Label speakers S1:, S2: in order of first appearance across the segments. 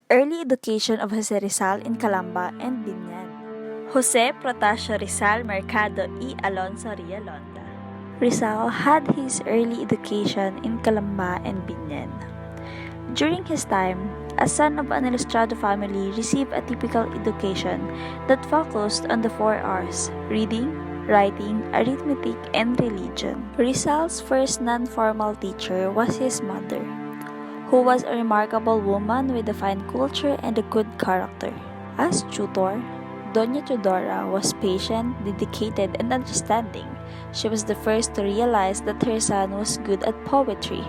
S1: Early education of Jose Rizal in Calamba and Binan. Jose Protasio Rizal Mercado y Alonso Rialonda. Rizal had his early education in Calamba and Binan. During his time, a son of an Ilustrado family received a typical education that focused on the 4 R's: reading, writing, arithmetic, and religion. Rizal's first non-formal teacher was his mother, who was a remarkable woman with a fine culture and a good character. As tutor, Doña Teodora was patient, dedicated, and understanding. She was the first to realize that her son was good at poetry.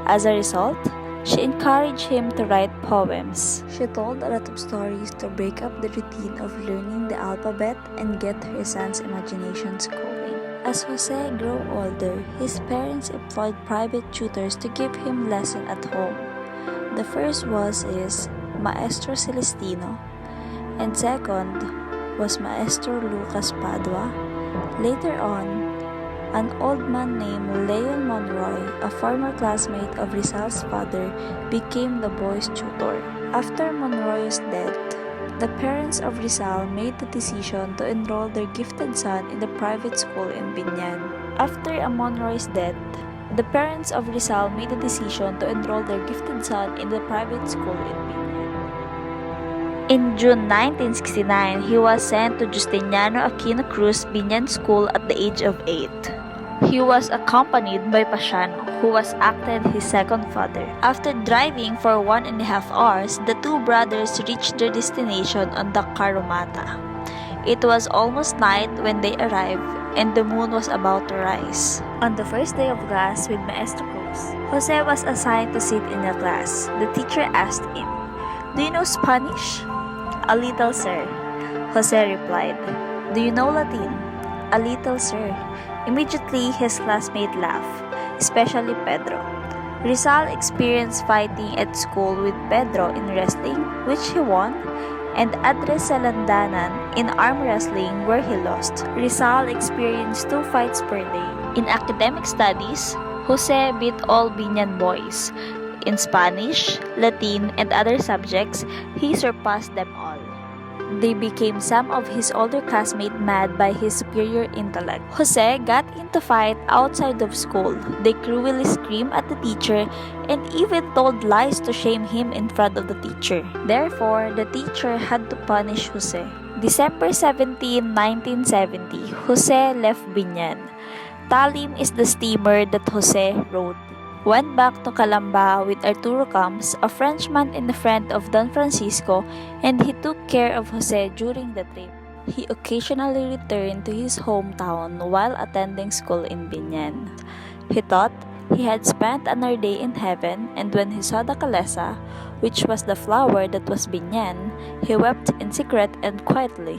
S1: As a result, she encouraged him to write poems. She told a lot of stories to break up the routine of learning the alphabet and get her son's imaginations going. As Jose grew older, his parents employed private tutors to give him lessons at home. The first was his Maestro Celestino, and second was Maestro Lucas Padua. Later on, an old man named Leon Monroy, a former classmate of Rizal's father, became the boy's tutor. After Monroy's death, the parents of Rizal made the decision to enroll their gifted son in the private school in Binan. After Monroy's death, the parents of Rizal made the decision to enroll their gifted son in the private school in Binan. In June 1969, he was sent to Justiniano Aquino Cruz Binan School at the age of 8. He was accompanied by Pasiano, who was acted his second father. After driving for 1.5 hours, the two brothers reached their destination on the Carumata. It was almost night when they arrived, and the moon was about to rise. On the first day of class with Maestro Cruz, Jose was assigned to sit in the class. The teacher asked him, "Do you know Spanish?" "A little, sir," Jose replied. "Do you know Latin?" "A little, sir." Immediately, his classmate laughed, especially Pedro. Rizal experienced fighting at school with Pedro in wrestling, which he won, and Andres Salandanan in arm wrestling, where he lost. Rizal experienced 2 fights per day. In academic studies, Jose beat all Binan boys. In Spanish, Latin, and other subjects, he surpassed them all. They became some of his older classmates mad by his superior intellect. Jose got into fight outside of school. They cruelly screamed at the teacher and even told lies to shame him in front of the teacher. Therefore, the teacher had to punish Jose. December 17, 1970, Jose left Binan. Talim is the steamer that Jose rode. Went back to Calamba with Arturo Camps, a Frenchman and a friend of Don Francisco, and he took care of Jose during the trip. He occasionally returned to his hometown while attending school in Binan. He thought he had spent another day in heaven, and when he saw the calesa, which was the flower that was Binan, he wept in secret and quietly.